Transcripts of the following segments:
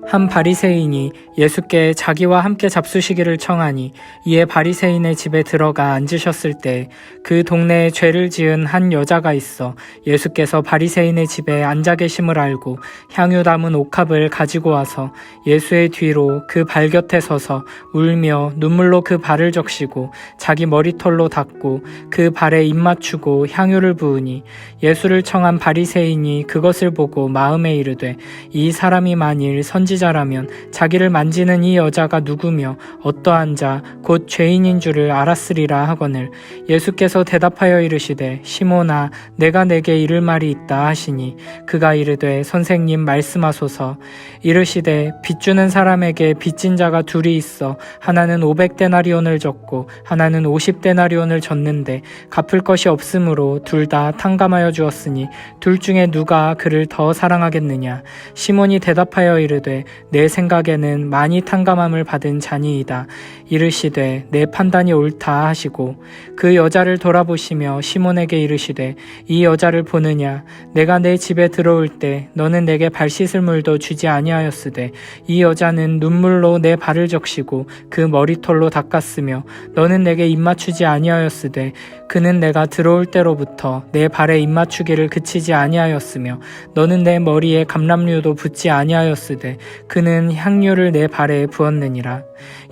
한 바리새인이 예수께 자기와 함께 잡수시기를 청하니 이에 바리새인의 집에 들어가 앉으셨을 때 그 동네에 죄를 지은 한 여자가 있어 예수께서 바리새인의 집에 앉아 계심을 알고 향유 담은 옥합을 가지고 와서 예수의 뒤로 그 발 곁에 서서 울며 눈물로 그 발을 적시고 자기 머리털로 닦고 그 발에 입 맞추고 향유를 부으니 예수를 청한 바리새인이 그것을 보고 마음에 이르되 이 사람이 만일 선지자라면 자기를 만지는 이 여자가 누구며 어떠한 자 곧 죄인인 줄을 알았으리라 하거늘 예수께서 대답하여 이르시되 시몬아 내가 내게 이를 말이 있다 하시니 그가 이르되 선생님 말씀하소서. 이르시되 빚주는 사람에게 빚진 자가 둘이 있어 하나는 500데나리온을 졌고 하나는 50데나리온을 졌는데 갚을 것이 없으므로 둘 다 탕감하여 주었으니 둘 중에 누가 그를 더 사랑하겠느냐. 시몬이 대답하여 이르되 내 생각에는 많이 탕감함을 받은 자니이다. 이르시되 내 판단이 옳다 하시고 그 여자를 돌아보시며 시몬에게 이르시되 이 여자를 보느냐. 내가 내 집에 들어올 때 너는 내게 발 씻을 물도 주지 아니하였으되 이 여자는 눈물로 내 발을 적시고 그 머리털로 닦았으며 너는 내게 입 맞추지 아니하였으되 그는 내가 들어올 때로부터 내 발에 입 맞추기를 그치지 아니하였으며 너는 내 머리에 감람류도 붓지 아니하였으되 그는 향유를 내 발에 부었느니라.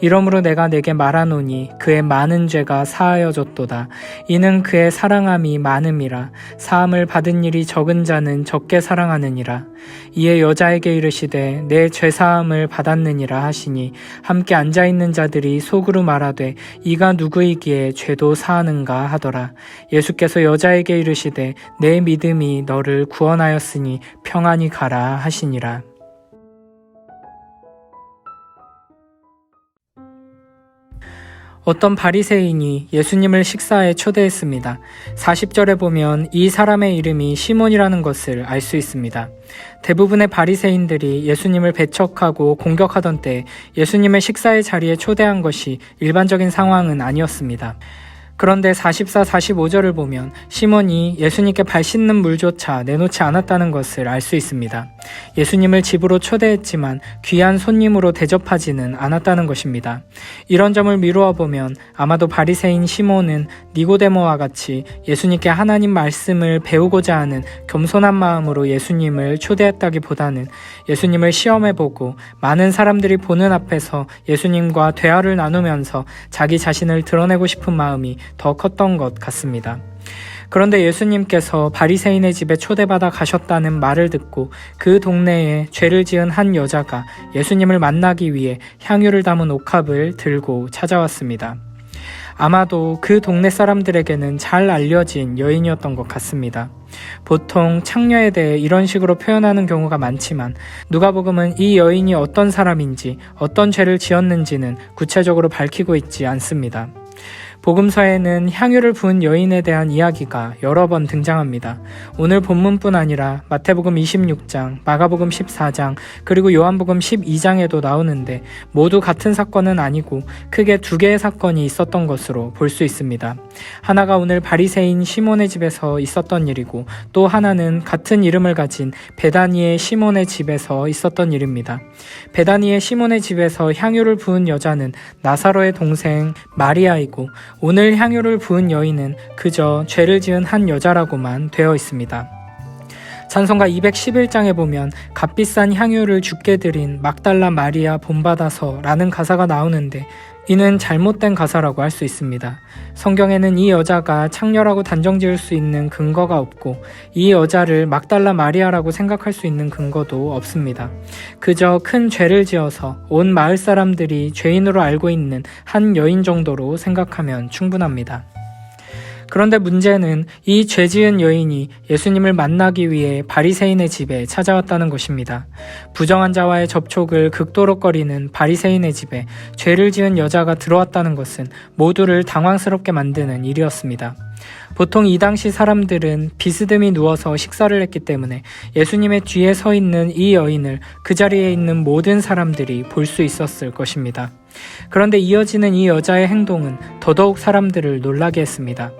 이러므로 내가 내게 말하노니 그의 많은 죄가 사하여졌도다. 이는 그의 사랑함이 많음이라. 사함을 받은 일이 적은 자는 적게 사랑하느니라. 이에 여자에게 이르시되 내 죄사함을 받았느니라 하시니 함께 앉아있는 자들이 속으로 말하되 이가 누구이기에 죄도 사하는가 하더라. 예수께서 여자에게 이르시되 내 믿음이 너를 구원하였으니 평안히 가라 하시니라. 어떤 바리새인이 예수님을 식사에 초대했습니다. 40절에 보면 이 사람의 이름이 시몬이라는 것을 알 수 있습니다. 대부분의 바리새인들이 예수님을 배척하고 공격하던 때 예수님을 식사의 자리에 초대한 것이 일반적인 상황은 아니었습니다. 그런데 44, 45절을 보면 시몬이 예수님께 발 씻는 물조차 내놓지 않았다는 것을 알 수 있습니다. 예수님을 집으로 초대했지만 귀한 손님으로 대접하지는 않았다는 것입니다. 이런 점을 미루어 보면 아마도 바리새인 시몬은 니고데모와 같이 예수님께 하나님 말씀을 배우고자 하는 겸손한 마음으로 예수님을 초대했다기보다는 예수님을 시험해보고 많은 사람들이 보는 앞에서 예수님과 대화를 나누면서 자기 자신을 드러내고 싶은 마음이 더 컸던 것 같습니다. 그런데 예수님께서 바리새인의 집에 초대받아 가셨다는 말을 듣고 그 동네에 죄를 지은 한 여자가 예수님을 만나기 위해 향유를 담은 옥합을 들고 찾아왔습니다. 아마도 그 동네 사람들에게는 잘 알려진 여인이었던 것 같습니다. 보통 창녀에 대해 이런 식으로 표현하는 경우가 많지만 누가복음은 이 여인이 어떤 사람인지 어떤 죄를 지었는지는 구체적으로 밝히고 있지 않습니다. 복음서에는 향유를 부은 여인에 대한 이야기가 여러 번 등장합니다. 오늘 본문뿐 아니라 마태복음 26장, 마가복음 14장, 그리고 요한복음 12장에도 나오는데 모두 같은 사건은 아니고 크게 두 개의 사건이 있었던 것으로 볼 수 있습니다. 하나가 오늘 바리새인 시몬의 집에서 있었던 일이고 또 하나는 같은 이름을 가진 베다니의 시몬의 집에서 있었던 일입니다. 베다니의 시몬의 집에서 향유를 부은 여자는 나사로의 동생 마리아이고 오늘 향유를 부은 여인은 그저 죄를 지은 한 여자라고만 되어 있습니다. 찬송가 211장에 보면 값비싼 향유를 주께 드린 막달라 마리아 본받아서 라는 가사가 나오는데 이는 잘못된 가사라고 할 수 있습니다. 성경에는 이 여자가 창녀라고 단정 지을 수 있는 근거가 없고 이 여자를 막달라 마리아라고 생각할 수 있는 근거도 없습니다. 그저 큰 죄를 지어서 온 마을 사람들이 죄인으로 알고 있는 한 여인 정도로 생각하면 충분합니다. 그런데 문제는 이 죄지은 여인이 예수님을 만나기 위해 바리새인의 집에 찾아왔다는 것입니다. 부정한 자와의 접촉을 극도로 꺼리는 바리새인의 집에 죄를 지은 여자가 들어왔다는 것은 모두를 당황스럽게 만드는 일이었습니다. 보통 이 당시 사람들은 비스듬히 누워서 식사를 했기 때문에 예수님의 뒤에 서 있는 이 여인을 그 자리에 있는 모든 사람들이 볼 수 있었을 것입니다. 그런데 이어지는 이 여자의 행동은 더더욱 사람들을 놀라게 했습니다.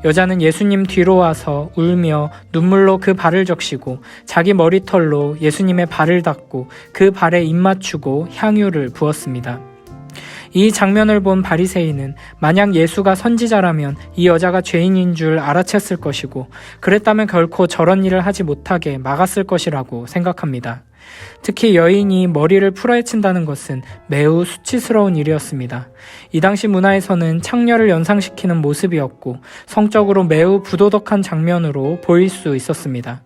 여자는 예수님 뒤로 와서 울며 눈물로 그 발을 적시고 자기 머리털로 예수님의 발을 닦고 그 발에 입 맞추고 향유를 부었습니다. 이 장면을 본 바리새인은 만약 예수가 선지자라면 이 여자가 죄인인 줄 알아챘을 것이고 그랬다면 결코 저런 일을 하지 못하게 막았을 것이라고 생각합니다. 특히 여인이 머리를 풀어헤친다는 것은 매우 수치스러운 일이었습니다. 이 당시 문화에서는 창녀를 연상시키는 모습이었고 성적으로 매우 부도덕한 장면으로 보일 수 있었습니다.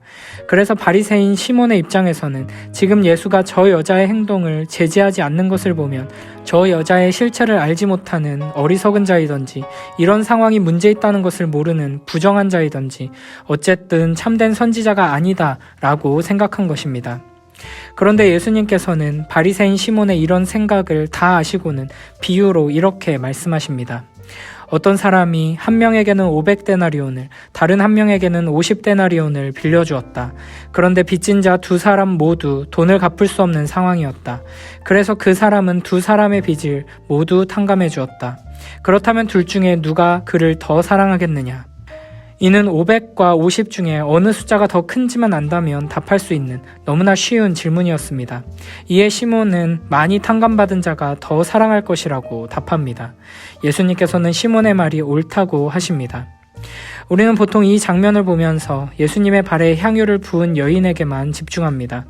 그래서 바리새인 시몬의 입장에서는 지금 예수가 저 여자의 행동을 제지하지 않는 것을 보면 저 여자의 실체를 알지 못하는 어리석은 자이던지 이런 상황이 문제 있다는 것을 모르는 부정한 자이던지 어쨌든 참된 선지자가 아니다 라고 생각한 것입니다. 그런데 예수님께서는 바리새인 시몬의 이런 생각을 다 아시고는 비유로 이렇게 말씀하십니다. 어떤 사람이 한 명에게는 500데나리온을 다른 한 명에게는 50데나리온을 빌려주었다. 그런데 빚진 자 두 사람 모두 돈을 갚을 수 없는 상황이었다. 그래서 그 사람은 두 사람의 빚을 모두 탕감해 주었다. 그렇다면 둘 중에 누가 그를 더 사랑하겠느냐? 이는 500과 50 중에 어느 숫자가 더 큰지만 안다면 답할 수 있는 너무나 쉬운 질문이었습니다. 이에 시몬은 많이 탕감받은 자가 더 사랑할 것이라고 답합니다. 예수님께서는 시몬의 말이 옳다고 하십니다. 우리는 보통 이 장면을 보면서 예수님의 발에 향유를 부은 여인에게만 집중합니다.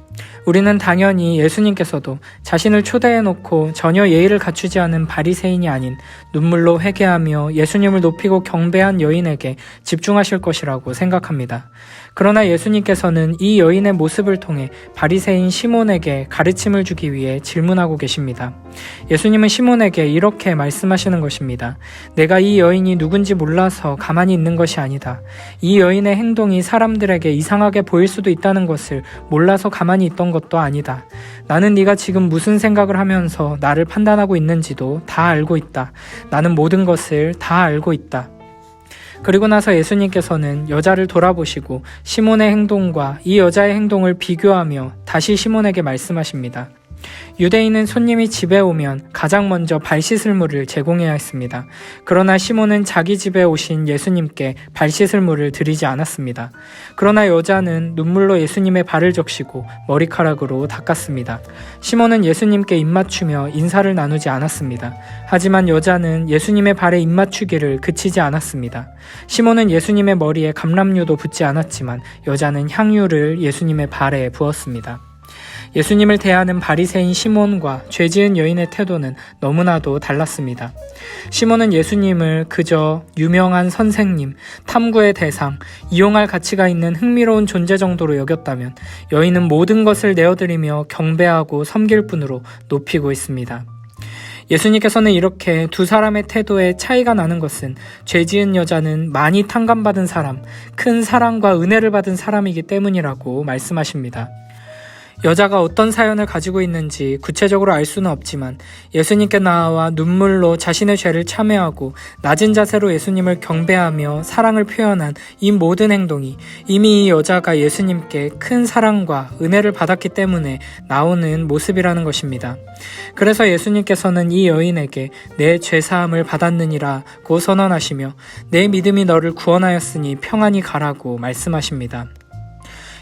우리는 당연히 예수님께서도 자신을 초대해놓고 전혀 예의를 갖추지 않은 바리새인이 아닌 눈물로 회개하며 예수님을 높이고 경배한 여인에게 집중하실 것이라고 생각합니다. 그러나 예수님께서는 이 여인의 모습을 통해 바리새인 시몬에게 가르침을 주기 위해 질문하고 계십니다. 예수님은 시몬에게 이렇게 말씀하시는 것입니다. 내가 이 여인이 누군지 몰라서 가만히 있는 것이 아니다. 이 여인의 행동이 사람들에게 이상하게 보일 수도 있다는 것을 몰라서 가만히 있던 것도 아니다. 나는 네가 지금 무슨 생각을 하면서 나를 판단하고 있는지도 다 알고 있다. 나는 모든 것을 다 알고 있다. 그리고 나서 예수님께서는 여자를 돌아보시고 시몬의 행동과 이 여자의 행동을 비교하며 다시 시몬에게 말씀하십니다. 유대인은 손님이 집에 오면 가장 먼저 발 씻을 물을 제공해야 했습니다. 그러나 시몬은 자기 집에 오신 예수님께 발 씻을 물을 드리지 않았습니다. 그러나 여자는 눈물로 예수님의 발을 적시고 머리카락으로 닦았습니다. 시몬은 예수님께 입맞추며 인사를 나누지 않았습니다. 하지만 여자는 예수님의 발에 입맞추기를 그치지 않았습니다. 시몬은 예수님의 머리에 감람류도 붓지 않았지만 여자는 향유를 예수님의 발에 부었습니다. 예수님을 대하는 바리새인 시몬과 죄지은 여인의 태도는 너무나도 달랐습니다. 시몬은 예수님을 그저 유명한 선생님, 탐구의 대상, 이용할 가치가 있는 흥미로운 존재 정도로 여겼다면 여인은 모든 것을 내어드리며 경배하고 섬길 뿐으로 높이고 있습니다. 예수님께서는 이렇게 두 사람의 태도에 차이가 나는 것은 죄지은 여자는 많이 탕감받은 사람, 큰 사랑과 은혜를 받은 사람이기 때문이라고 말씀하십니다. 여자가 어떤 사연을 가지고 있는지 구체적으로 알 수는 없지만 예수님께 나아와 눈물로 자신의 죄를 참회하고 낮은 자세로 예수님을 경배하며 사랑을 표현한 이 모든 행동이 이미 이 여자가 예수님께 큰 사랑과 은혜를 받았기 때문에 나오는 모습이라는 것입니다. 그래서 예수님께서는 이 여인에게 내 죄사함을 받았느니라고 선언하시며 내 믿음이 너를 구원하였으니 평안히 가라고 말씀하십니다.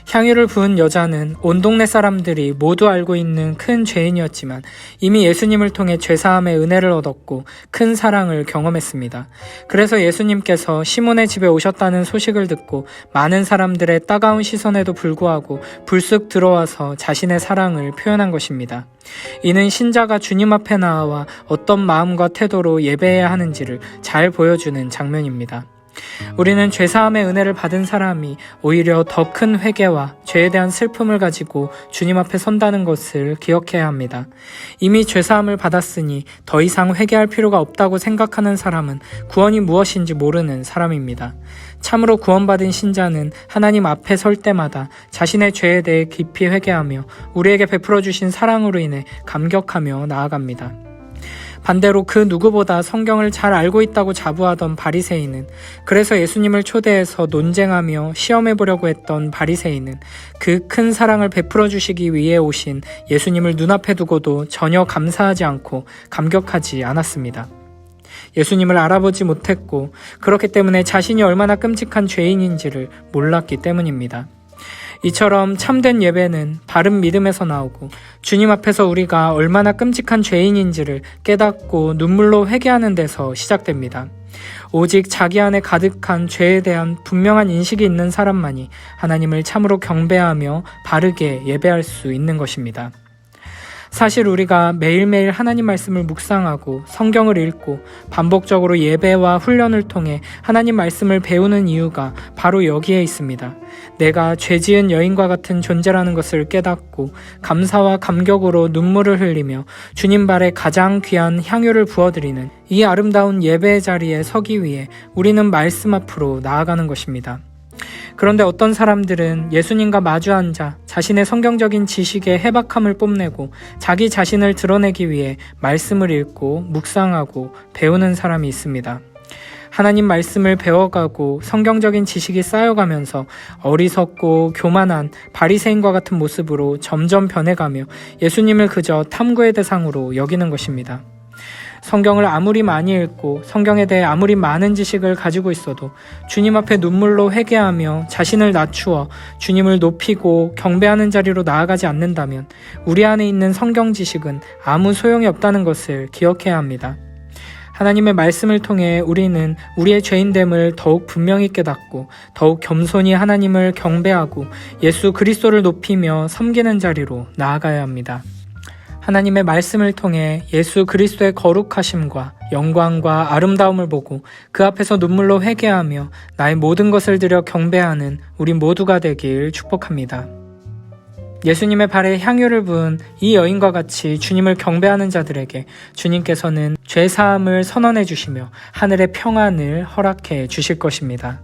향유를 부은 여자는 온 동네 사람들이 모두 알고 있는 큰 죄인이었지만 이미 예수님을 통해 죄사함의 은혜를 얻었고 큰 사랑을 경험했습니다. 그래서 예수님께서 시몬의 집에 오셨다는 소식을 듣고 많은 사람들의 따가운 시선에도 불구하고 불쑥 들어와서 자신의 사랑을 표현한 것입니다. 이는 신자가 주님 앞에 나아와 어떤 마음과 태도로 예배해야 하는지를 잘 보여주는 장면입니다. 우리는 죄사함의 은혜를 받은 사람이 오히려 더 큰 회개와 죄에 대한 슬픔을 가지고 주님 앞에 선다는 것을 기억해야 합니다. 이미 죄사함을 받았으니 더 이상 회개할 필요가 없다고 생각하는 사람은 구원이 무엇인지 모르는 사람입니다. 참으로 구원받은 신자는 하나님 앞에 설 때마다 자신의 죄에 대해 깊이 회개하며 우리에게 베풀어 주신 사랑으로 인해 감격하며 나아갑니다. 반대로 그 누구보다 성경을 잘 알고 있다고 자부하던 바리새인은, 그래서 예수님을 초대해서 논쟁하며 시험해보려고 했던 바리새인은 그 큰 사랑을 베풀어 주시기 위해 오신 예수님을 눈앞에 두고도 전혀 감사하지 않고 감격하지 않았습니다. 예수님을 알아보지 못했고, 그렇기 때문에 자신이 얼마나 끔찍한 죄인인지를 몰랐기 때문입니다. 이처럼 참된 예배는 바른 믿음에서 나오고, 주님 앞에서 우리가 얼마나 끔찍한 죄인인지를 깨닫고 눈물로 회개하는 데서 시작됩니다. 오직 자기 안에 가득한 죄에 대한 분명한 인식이 있는 사람만이 하나님을 참으로 경배하며 바르게 예배할 수 있는 것입니다. 사실 우리가 매일매일 하나님 말씀을 묵상하고 성경을 읽고 반복적으로 예배와 훈련을 통해 하나님 말씀을 배우는 이유가 바로 여기에 있습니다. 내가 죄지은 여인과 같은 존재라는 것을 깨닫고 감사와 감격으로 눈물을 흘리며 주님 발에 가장 귀한 향유를 부어드리는 이 아름다운 예배의 자리에 서기 위해 우리는 말씀 앞으로 나아가는 것입니다. 그런데 어떤 사람들은 예수님과 마주 앉아 자신의 성경적인 지식의 해박함을 뽐내고 자기 자신을 드러내기 위해 말씀을 읽고 묵상하고 배우는 사람이 있습니다. 하나님 말씀을 배워가고 성경적인 지식이 쌓여가면서 어리석고 교만한 바리새인과 같은 모습으로 점점 변해가며 예수님을 그저 탐구의 대상으로 여기는 것입니다. 성경을 아무리 많이 읽고 성경에 대해 아무리 많은 지식을 가지고 있어도 주님 앞에 눈물로 회개하며 자신을 낮추어 주님을 높이고 경배하는 자리로 나아가지 않는다면 우리 안에 있는 성경 지식은 아무 소용이 없다는 것을 기억해야 합니다. 하나님의 말씀을 통해 우리는 우리의 죄인됨을 더욱 분명히 깨닫고 더욱 겸손히 하나님을 경배하고 예수 그리스도를 높이며 섬기는 자리로 나아가야 합니다. 하나님의 말씀을 통해 예수 그리스도의 거룩하심과 영광과 아름다움을 보고 그 앞에서 눈물로 회개하며 나의 모든 것을 들여 경배하는 우리 모두가 되길 축복합니다. 예수님의 발에 향유를 부은 이 여인과 같이 주님을 경배하는 자들에게 주님께서는 죄사함을 선언해 주시며 하늘의 평안을 허락해 주실 것입니다.